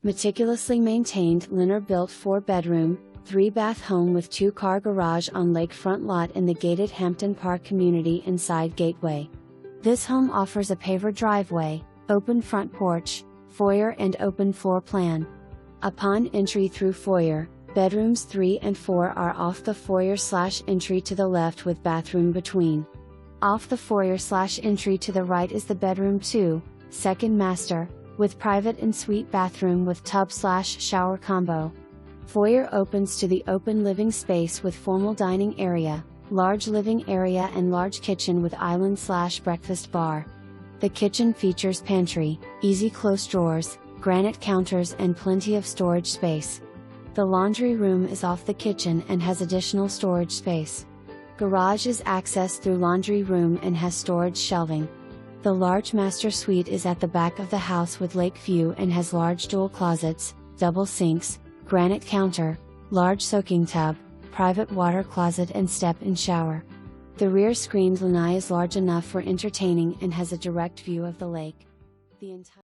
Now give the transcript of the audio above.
Meticulously maintained Lennar built 4-bedroom, 3-bath home with 2-car garage on lakefront lot in the gated Hampton Park community inside Gateway. This home offers a paver driveway, open front porch, foyer and open floor plan. Upon entry through foyer, bedrooms 3 and 4 are off the foyer/entry to the left with bathroom between. Off the foyer/entry to the right is the bedroom 2, second master, with private ensuite bathroom with tub/shower combo. Foyer opens to the open living space with formal dining area, large living area and large kitchen with island/breakfast bar. The kitchen features pantry, easy close drawers, granite counters and plenty of storage space. The laundry room is off the kitchen and has additional storage space. Garage is accessed through laundry room and has storage shelving. The large master suite is at the back of the house with lake view and has large dual closets, double sinks, granite counter, large soaking tub, private water closet and step-in shower. The rear screened lanai is large enough for entertaining and has a direct view of the lake. The entire